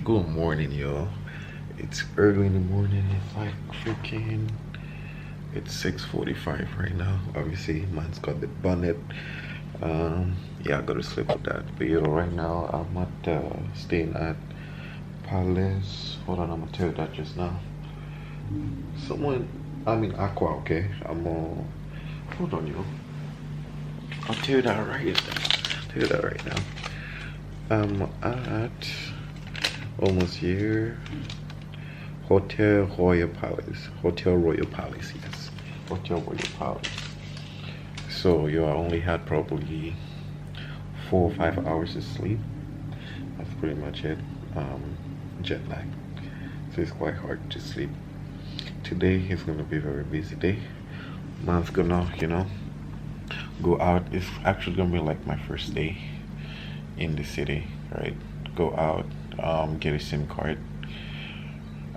Good morning, y'all. It's early in the morning. It's like freaking. It's 6:45 right now. Obviously, mine's got the bonnet. Yeah, I go to sleep with that. But right now I'm at staying at Palace. Hold on, I'm gonna tell you that just now. I'm in Aqua. Okay, hold on, yo. I'll tell you that right now. Tell you that right now. I'm at almost here. Hotel Royal Palace. Hotel Royal Palace, yes. Hotel Royal Palace. So I only had probably 4 or 5 hours of sleep. That's pretty much it. Jet lag. So it's quite hard to sleep. Today is gonna be a very busy day. Man's gonna, go out. It's actually gonna be like my first day in the city, right? Go out, get a SIM card,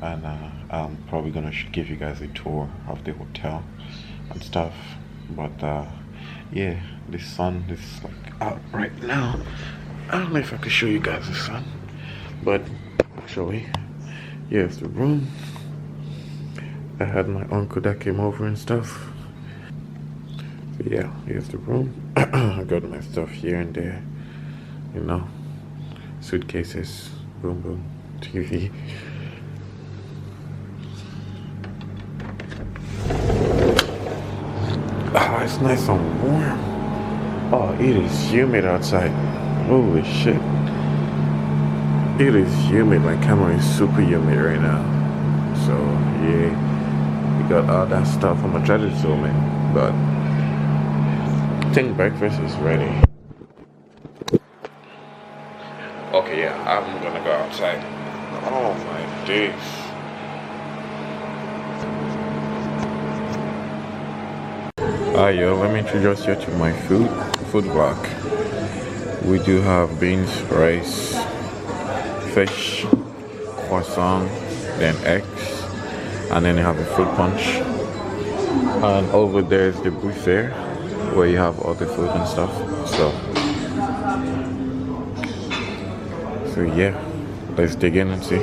and I'm probably gonna give you guys a tour of the hotel and stuff. But yeah, the sun is like out right now. I don't know if I can show you guys the sun, but actually, here's the room. I had my uncle that came over and stuff. So yeah, here's the room. I got my stuff here and there, suitcases, boom boom, TV. Ah, it's nice and warm. Oh, it is humid outside. Holy shit. It is humid. Like Cameroon is super humid right now. So yeah, we got all that stuff. I'm gonna try to zoom in, but I think breakfast is ready. Okay, yeah, I'm gonna go outside. Oh my days. Yo, let me introduce you to my food block. We do have beans, rice, fish, croissant, then eggs, and then you have a fruit punch. And over there is the buffet where you have all the food and stuff. So yeah, let's dig in and see.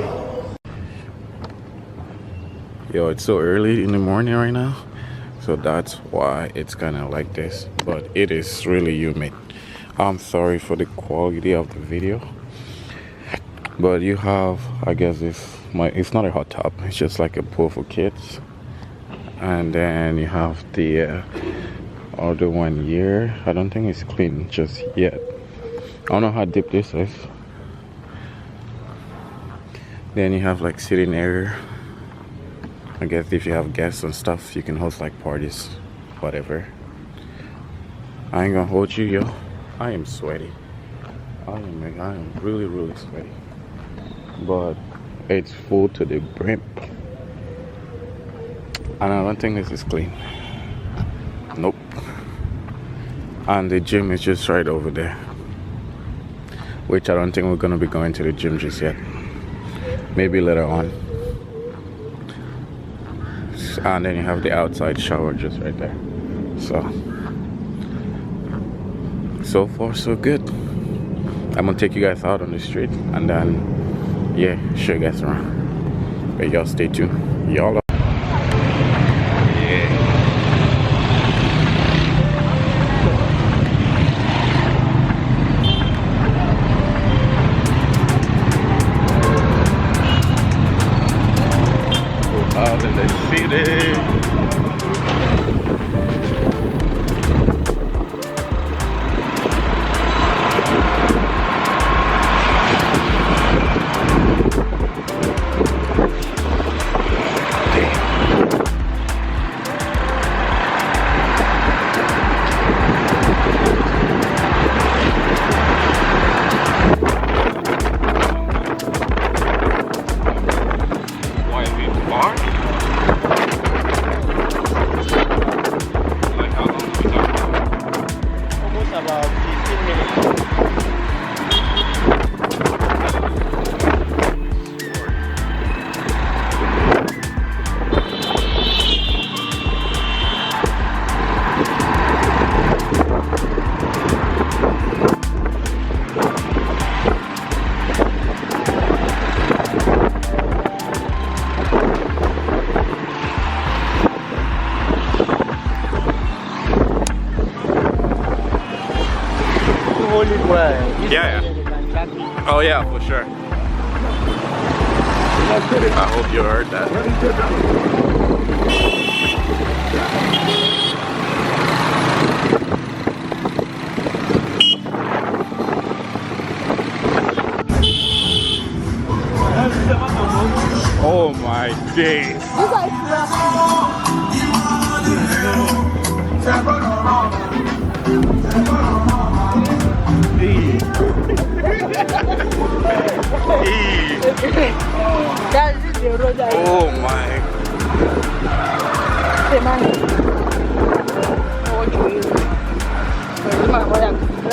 Yo, it's so early in the morning right now, so that's why it's kind of like this, but it is really humid. I'm sorry for the quality of the video, but you have, I guess it's not a hot tub, it's just like a pool for kids. And then you have the other one here. I don't think it's clean just yet. I don't know how deep this is. Then you have like sitting area. I guess if you have guests and stuff, you can host like parties, whatever. I ain't gonna hold you, yo. I am sweaty. I am really, really sweaty. But it's full to the brim. And I don't think this is clean. Nope. And the gym is just right over there, which I don't think we're gonna be going to the gym just yet. Maybe later on. And then you have the outside shower just right there. So far so good. I'm gonna take you guys out on the street and then yeah, show you guys around. But y'all stay tuned. Y'all out in the city. Well, Yeah, they can track you. Oh yeah, for sure. I hope you heard that. Oh my days. That's the road I Oh my.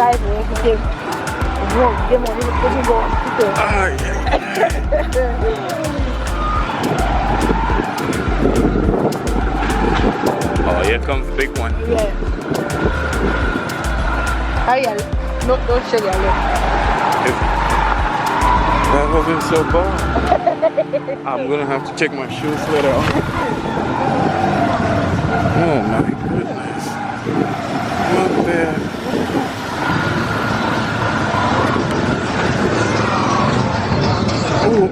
drive Ay, ay, oh, here comes the big one. Yeah. No, don't show your leg. That wasn't so bad. I'm gonna have to take my shoes later on. Oh my goodness. Not bad. Oh.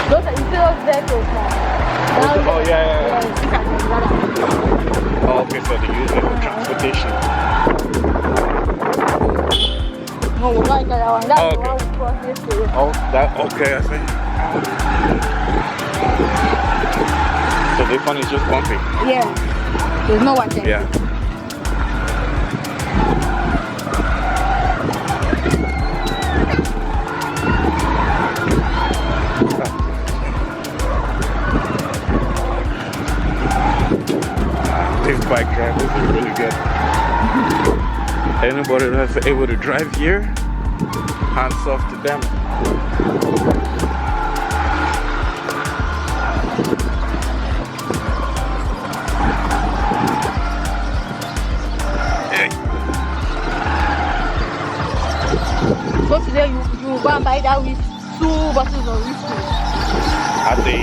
Those are still vehicles now. Oh, yeah. Yeah. Oh, okay, so they use it for transportation. No, we're not in that one. That's Oh, the okay. one we cross this way. Oh, that okay, I see. So this one is just bumpy. Yeah. There's no one there. Yeah. These bike drivers are really good. Anybody that's able to drive here, hands off to them. Hey. So today you go and buy that with 2 bottles of whiskey At the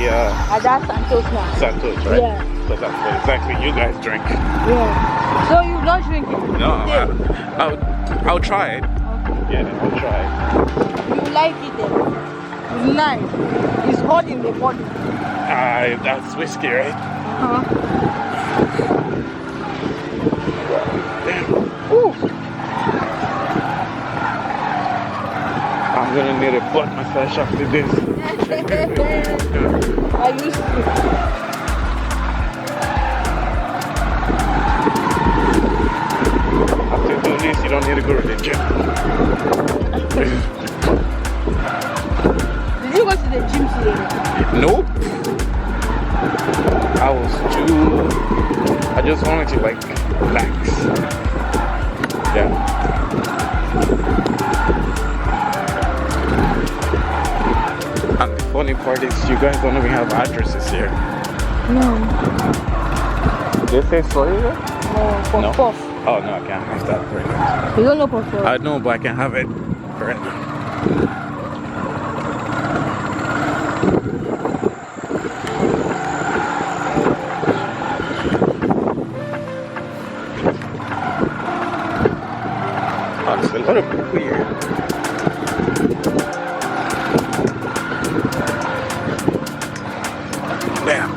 at that Santos now. Santos, right? Yeah. So that's what exactly you guys drink. Yeah. So you don't drink it? No, Yeah. I'll try it. Yeah, I'll try it. You like it then? It's nice. It's hot in the body. That's whiskey, right? Uh-huh. Damn. Ooh. I'm gonna need a butt massage after this. I used to. After doing this, you don't need to go to the gym. Did you go to the gym today? Nope. I just wanted to like relax. Yeah. And the funny part is you guys don't even have addresses here. No. Did they say sorry there? No, puff. Oh no, I can't have that right now. You don't know puff. I know, but I can have it right now. Oh, there's a lot of people here. Damn.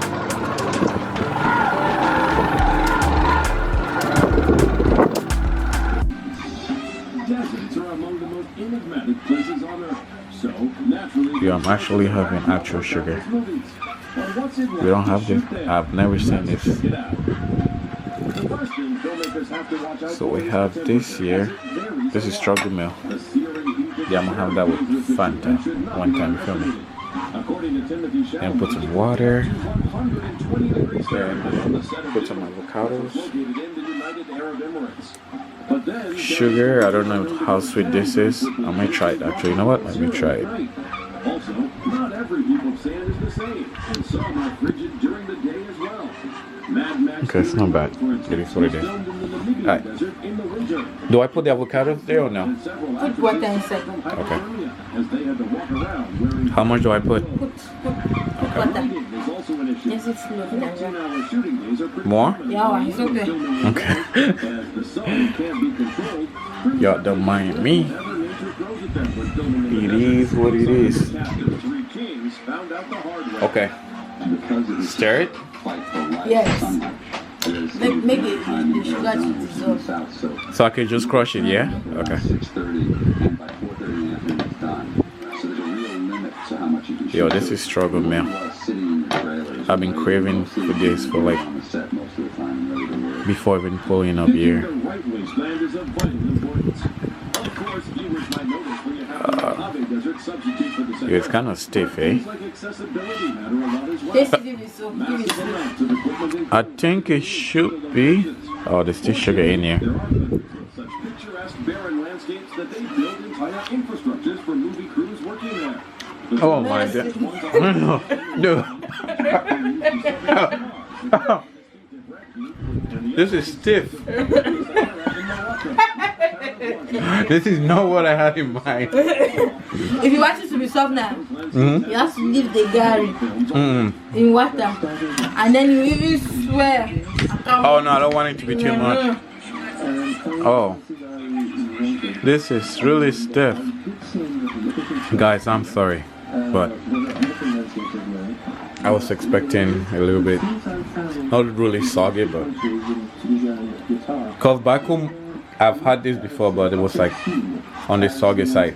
Deserts are among the most enigmatic places on Earth. So, naturally, Yeah, I'm actually having actual sugar. We don't have this. I've never seen this. So we have this here. This is struggle meal. Yeah, I'm gonna have that with Fanta one time for me. And put some water. Then put some avocados. Sugar. I don't know how sweet this is. I might try it actually. You know what? Let me try it. Also, not every people sand is the same, and some are frigid during the day as well. Okay, it's not bad. It is what it is. Alright. Do I put the avocados there or no? Put water inside. Okay. How much do I put? Put water. Yes, it's slowly like that. More? Yeah, it's okay. Okay. Y'all don't mind me. It is what it is. Okay. Stir it. Yes. Make it the sugar to dissolve. So I can just crush it, yeah? Okay. Yo, this is struggle, man. I've been craving for this for like before even pulling up here. It's kind of stiff, eh? I think it should be. Oh, there's still sugar in here. Oh my god. No. This is stiff. This is not what I had in mind. If you want it to be soft now, you have to leave the gari in water. And then you even swear. Oh no, I don't want it to be too much. Oh. This is really stiff. Guys, I'm sorry. But I was expecting a little bit, not really soggy, but because back home I've had this before, but it was like on the soggy side.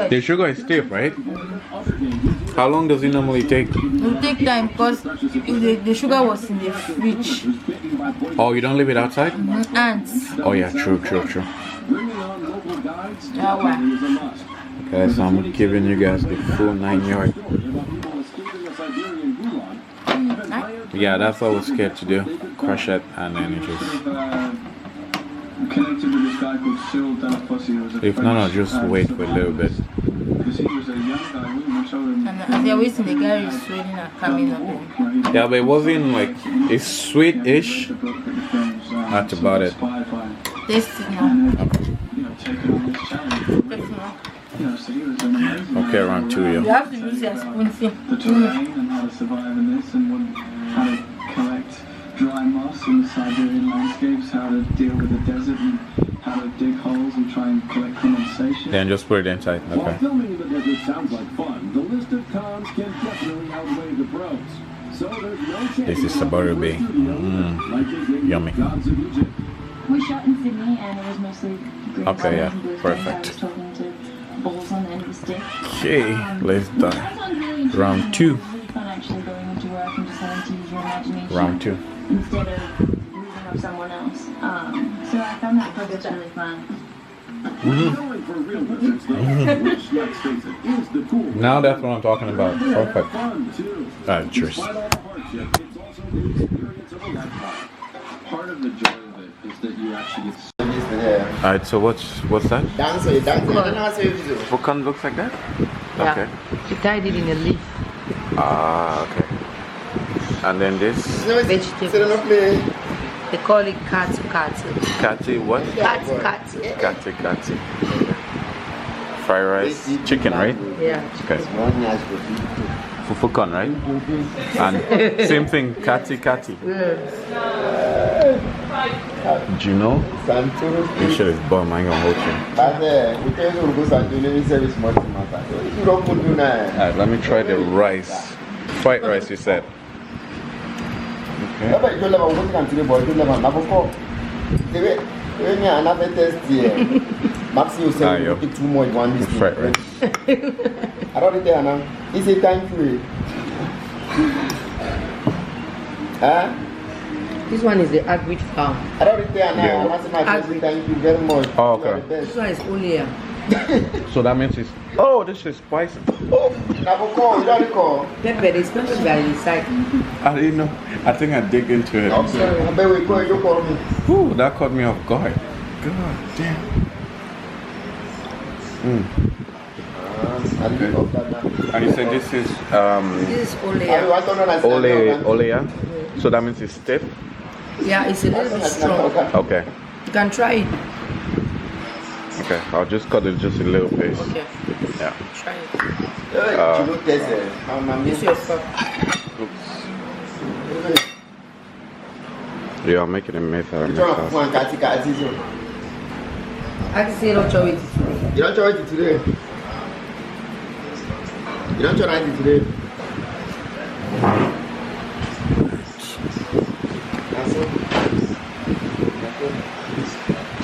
The sugar is stiff, right? How long does it normally take? It will take time because the sugar was in the fridge. Oh, you don't leave it outside? Ants. Oh yeah, true. Okay, so I'm giving you guys the full 9 yard. Yeah, that's what I was scared to do. Crush it and then it just. If not, I'll just wait for a little bit. And as they're waiting, the guy is swelling and coming up. Yeah, but it wasn't like, it's sweet-ish. That's about it. Taste it now. Okay, round 2, You yeah. have to use your spoon. The terrain and how to survive in this, and how to collect dry moss in the Siberian landscapes, how to deal with the desert, and how to dig holes and try and collect condensation. Then just put it inside. While Okay. filming in the desert sounds like fun, the list of cons can definitely outweigh the pros. So there's no chance. This is Sabarubi. Yummy. We shot in Sydney and it was mostly green Okay, yeah, and blue perfect. I was talking to balls on the end of the stick. Okay, let's That done. sounds really interesting. Round 2. It was really fun actually going into work and just having to use your imagination Round 2. instead of moving up someone else. So I found that project really fun. Going for real lizards, though, which, let's face it, is the cool. Now that's what I'm talking about. Perfect. Fun, too. Cheers. Despite all the hardship, it's also the experience of a lifetime. Part of the joy of it is that you actually get Alright, so what's that? Dance. Vulcan looks like that? Yeah. Okay. She tied it in a leaf. Ah, okay. And then this Vegetable. They call it katsu. kati what? Katsu. Kati. Fried rice, chicken, right? Yeah. Okay. Fufukon, right? And same thing, kati. Do you know? This shit is bomb. I ain't gonna hold you. Alright, let me try the rice. Fried rice, you said. Okay. Ah, yo. Fried rice. Is it time for it? Huh? This one is the agri farm. I don't return Yeah. now. Thank you very much. Oh, okay. You are the best. This one is Olia. So that means it's. Oh, this is spicy. Oh, Naboko, you don't recall? Pepper, they specially inside. I didn't know. I think I dig into it. Okay, I bet we go, you call me. Ooh, that caught me off guard. God damn. I love that now. And you said this is This is Olia. I want to understand now. Olea. So that means it's stiff? Yeah, it's a little bit strong. Okay. You can try it. Okay, I'll just cut it just a little piece. Okay, Yeah. try it. Use your fork. Oops. Yeah, I'm making a mess out of my sauce. I can see you don't show it. You don't try it today. You don't try it today. That's it.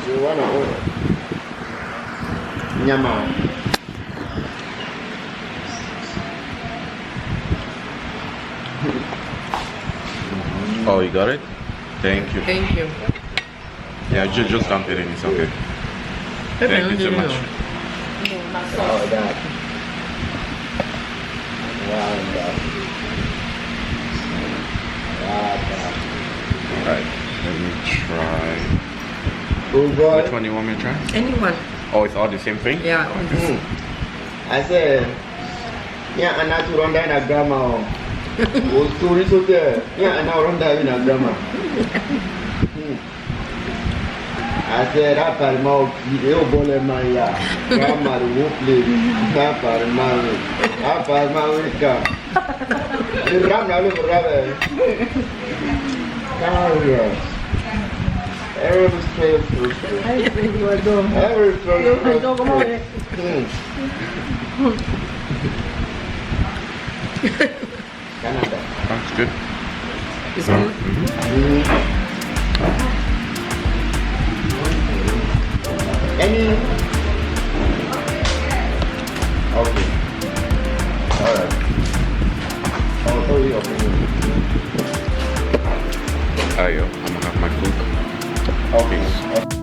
You wanna order? Nyama. Oh, you got it? Thank you. Thank you. Yeah, just dump it in. It's okay. Thank you so much. Oh, that. Wow, Alright, let me try. oh boy. Which one do you want me to try? Anyone? Oh, it's all the same thing? Yeah. all this. I said, yeah, and not to run down a grandma. Oh, story so there. Yeah, and now run down in a grandma. I said, I can't mouth, you bole my ya. Grandma, the wolf lady. I can't marry. I can't marry. The ram, I live a rabbit. Every straight fruit. Every fruit. Canada. That's good. It's good. Any? Okay. Alright. I'll tell you. Ayo, I'm gonna have my food. Okay.